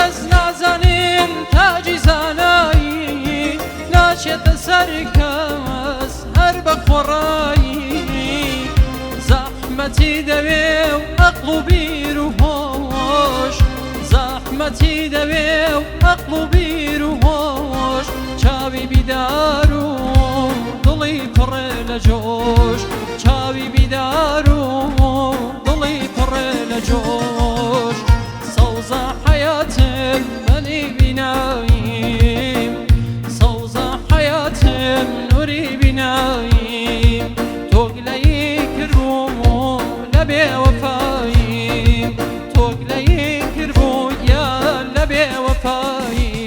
کەس نازانێن تاجی زانایی ناچێتە سەر کەس هەر بە خۆڕایی زەحمەتی دەوێ و عەقڵ و بیر و هۆش زەحمەتی دەوێ و عەقڵ و بیر و هۆش چاوی بیدار و دڵی پڕێ لە جۆش چاوی بیدار و دڵی پڕێ لە جۆش سەوزە حەیاتم بەنی بیناییم سەوزە حەیاتم نووری بیناییم تۆگلەیی کردبوو لە بێوەفاییم تۆگلەیی کردبوو یا لە بێوەفاییم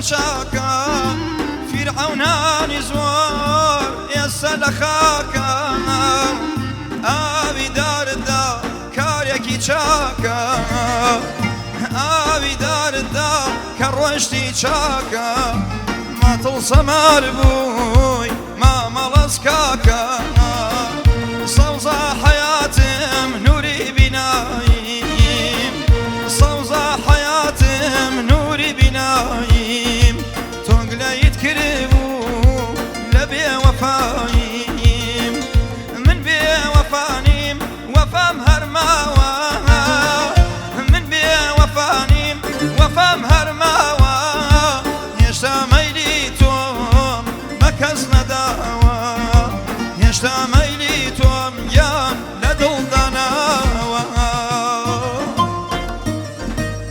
شاكا فرعوناني زوار يسأل خاكا آبي دار الدار كاريكي شاكا آبي دار الدار كروشتي شاكا ما توصى مربوي ما ملص كاكا صوصة حياتم نوري بنايم صوصة حياتم نوري بنايم وفايم من بي وفانيم وفام هرماوا من بي وفانيم وفام هرماوا يشتا ميليتوم مكز نداوا يشتا ميليتوم يان لدل دناوا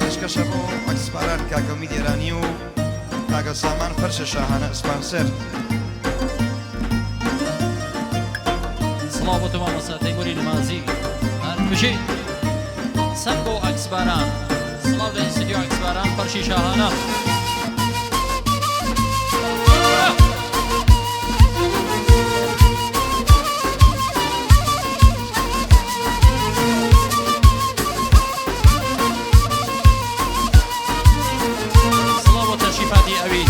عشق شبو اكسبارات كاكو ميديرانيو تاقا سامان فرش شاهانة اسبانسر سڵاو بۆ تۆ مامۆستا تەیموری نمازی هەرکوژێ سەر بۆ ئەکسباران سڵاو لە ئینستیتیۆ ئەکسباران فەرشی شاهانە سڵاو بۆ تەشریفاتی ئەوی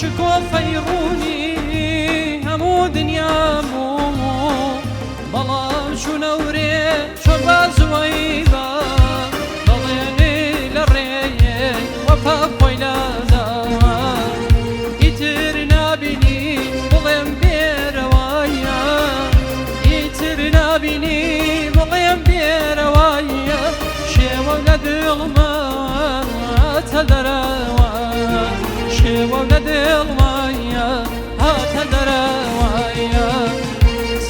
شكو فيروني همو دنيامو بلام شو نوري شو بازويبا ضليني للري وفا بويلادا يترنا بني بضيم بيروايا يترنا بني بضيم بيروايا شي ولد الغمات هدروايا ولد المايا هات دراوايا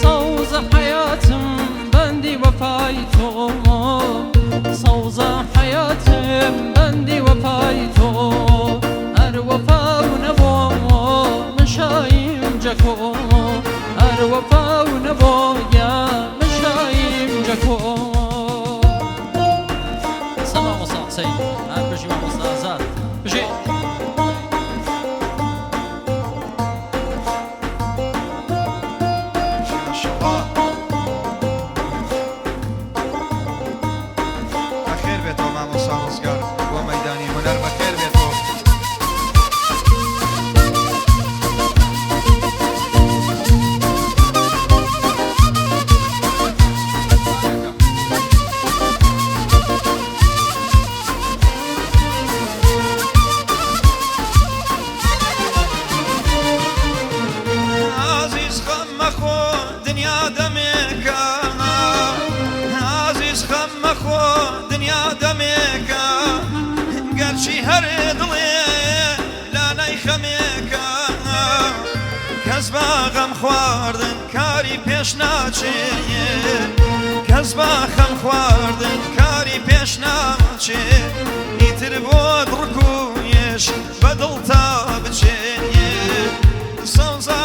صوز حياتم بندي وفايتو صوز حياتم بندي وفايتو هر وفا ونبو مشايم جكو هر وفا ونبو يا مشايم جكو سلام وصاحسي هر بجي ومصازات بجي دنیا دمێکە عزیز خەم خۆ دنیا دەمێکە گەرچی هەر دڵێ لانەی خەمێکە کەس بە غەم خواردن کاری پێش ناچێت کەس بە خەم خواردن کاری پێش ناچێت ئیتر بۆ دڕک و یێش بەدڵ تا بچێت سەوزە